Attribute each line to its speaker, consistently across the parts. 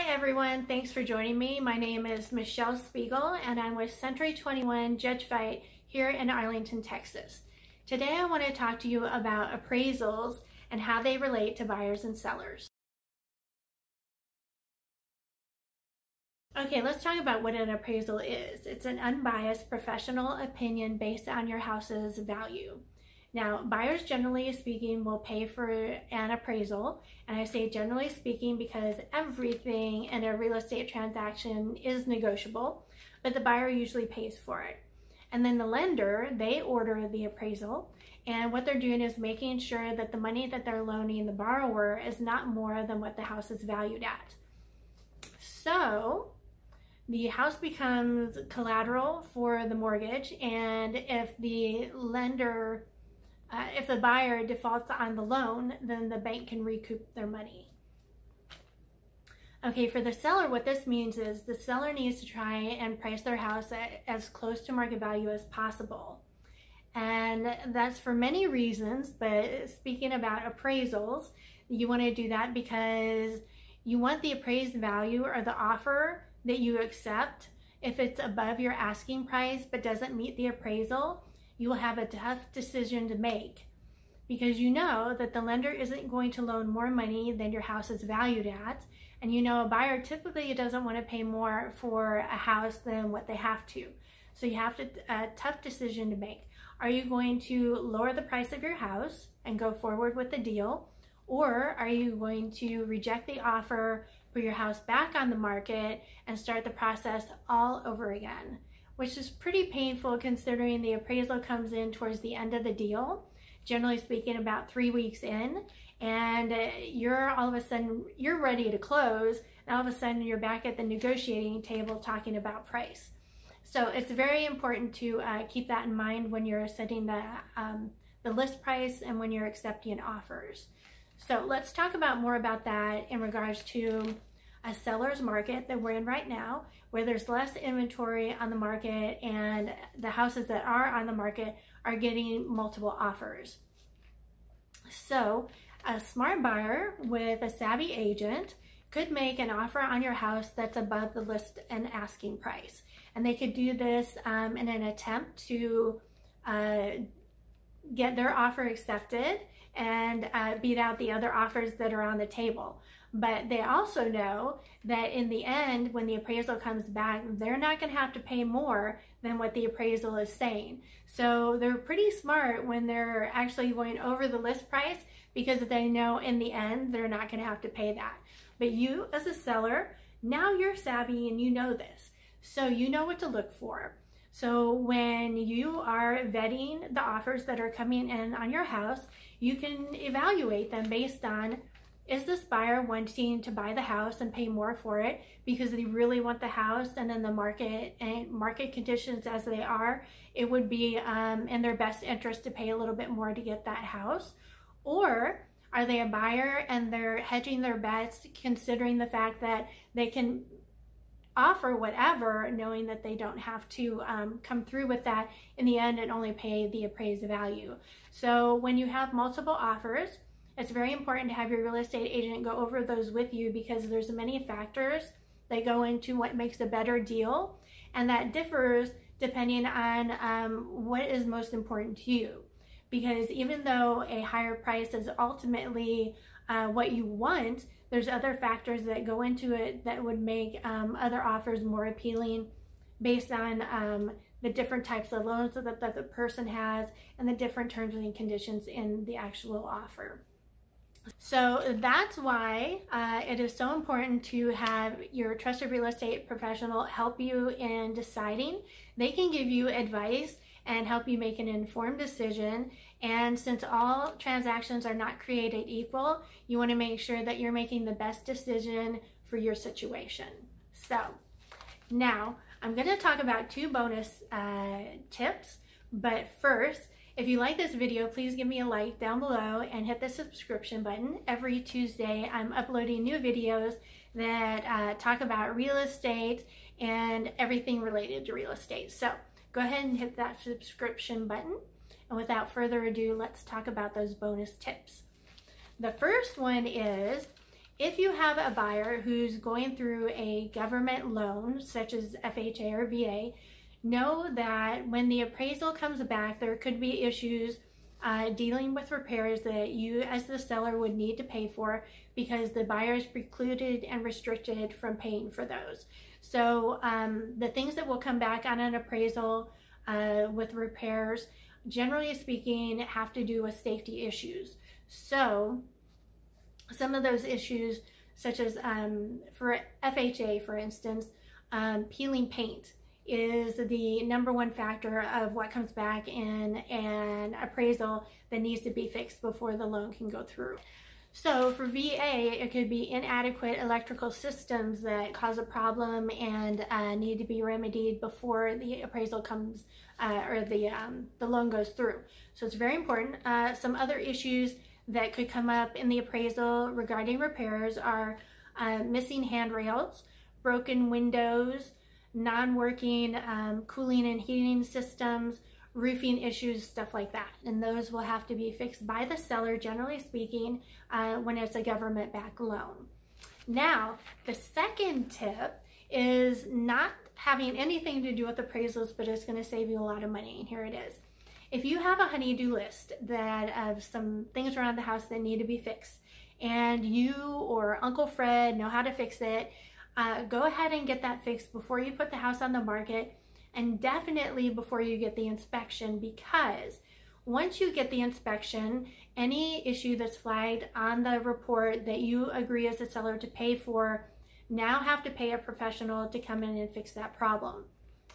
Speaker 1: Hi everyone, thanks for joining me. My name is Michelle Spiegel and I'm with Century 21 Judge Fight here in Arlington, Texas. Today I want to talk to you about appraisals and how they relate to buyers and sellers. Okay, let's talk about what an appraisal is. It's an unbiased professional opinion based on your house's value. Now, buyers generally speaking will pay for an appraisal, and I say generally speaking because everything in a real estate transaction is negotiable, but the buyer usually pays for it. And then the lender, they order the appraisal, and what they're doing is making sure that the money that they're loaning the borrower is not more than what the house is valued at. So the house becomes collateral for the mortgage, and if the lender if the buyer defaults on the loan, then the bank can recoup their money. Okay, for the seller, what this means is the seller needs to try and price their house at as close to market value as possible. And that's for many reasons, but speaking about appraisals, you want to do that because you want the appraised value or the offer that you accept. If it's above your asking price but doesn't meet the appraisal, you will have a tough decision to make because you know that the lender isn't going to loan more money than your house is valued at, and you know a buyer typically doesn't want to pay more for a house than what they have to. So you have a tough decision to make. Are you going to lower the price of your house and go forward with the deal, or are you going to reject the offer, put your house back on the market, and start the process all over again? Which is pretty painful considering the appraisal comes in towards the end of the deal, generally speaking about 3 weeks in, and you're all of a sudden, you're ready to close, and all of a sudden you're back at the negotiating table talking about price. So it's very important to keep that in mind when you're setting the list price and when you're accepting offers. So let's talk more about that in regards to a seller's market that we're in right now, where there's less inventory on the market and the houses that are on the market are getting multiple offers. So a smart buyer with a savvy agent could make an offer on your house that's above the list and asking price. And they could do this in an attempt to get their offer accepted and beat out the other offers that are on the table. But they also know that in the end, when the appraisal comes back, they're not going to have to pay more than what the appraisal is saying. So they're pretty smart when they're actually going over the list price because they know in the end, they're not going to have to pay that. But you as a seller, now you're savvy and you know this. So you know what to look for. So when you are vetting the offers that are coming in on your house, you can evaluate them based on, is this buyer wanting to buy the house and pay more for it because they really want the house, and in the market and market conditions as they are, it would be in their best interest to pay a little bit more to get that house? Or are they a buyer and they're hedging their bets considering the fact that they can offer whatever, knowing that they don't have to come through with that in the end and only pay the appraised value? So when you have multiple offers, it's very important to have your real estate agent go over those with you because there's many factors that go into what makes a better deal, and that differs depending on what is most important to you. Because even though a higher price is ultimately what you want, there's other factors that go into it that would make other offers more appealing based on the different types of loans that the person has and the different terms and conditions in the actual offer. So that's why it is so important to have your trusted real estate professional help you in deciding. They can give you advice and help you make an informed decision. And since all transactions are not created equal, you want to make sure that you're making the best decision for your situation. So now I'm going to talk about 2 bonus tips, but first, if you like this video, please give me a like down below and hit the subscription button. Every Tuesday, I'm uploading new videos that talk about real estate and everything related to real estate. So go ahead and hit that subscription button. And without further ado, let's talk about those bonus tips. The first one is, if you have a buyer who's going through a government loan, such as FHA or VA, know that when the appraisal comes back, there could be issues dealing with repairs that you as the seller would need to pay for because the buyer is precluded and restricted from paying for those. So the things that will come back on an appraisal with repairs, generally speaking, have to do with safety issues. So some of those issues, such as for FHA, for instance, peeling paint is the #1 factor of what comes back in an appraisal that needs to be fixed before the loan can go through. So for VA, it could be inadequate electrical systems that cause a problem and need to be remedied before the appraisal comes or the loan goes through. So it's very important. Some other issues that could come up in the appraisal regarding repairs are missing handrails, broken windows, non-working cooling and heating systems, roofing issues, stuff like that. And those will have to be fixed by the seller, generally speaking, when it's a government-backed loan. Now, the second tip is not having anything to do with appraisals, but it's going to save you a lot of money, and here it is. If you have a honey-do list that of some things around the house that need to be fixed, and you or Uncle Fred know how to fix it, go ahead and get that fixed before you put the house on the market, and definitely before you get the inspection, because once you get the inspection, any issue that's flagged on the report that you agree as a seller to pay for, now have to pay a professional to come in and fix that problem.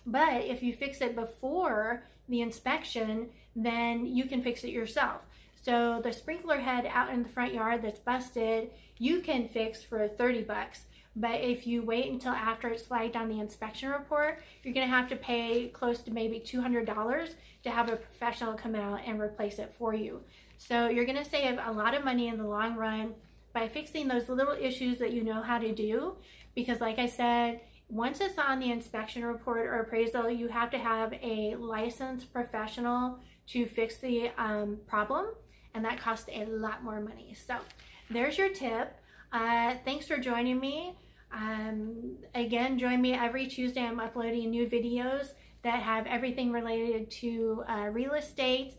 Speaker 1: But if you fix it before the inspection, then you can fix it yourself. So the sprinkler head out in the front yard that's busted, you can fix for 30 bucks. But if you wait until after it's flagged on the inspection report, you're going to have to pay close to maybe $200 to have a professional come out and replace it for you. So you're going to save a lot of money in the long run by fixing those little issues that you know how to do. Because like I said, once it's on the inspection report or appraisal, you have to have a licensed professional to fix the problem, and that costs a lot more money. So there's your tip. Thanks for joining me. Again, join me every Tuesday. I'm uploading new videos that have everything related to real estate.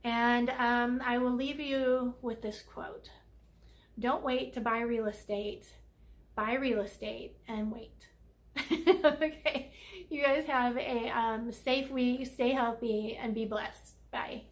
Speaker 1: And I will leave you with this quote. Don't wait to buy real estate. Buy real estate and wait. Okay, you guys have a safe week. Stay healthy and be blessed. Bye.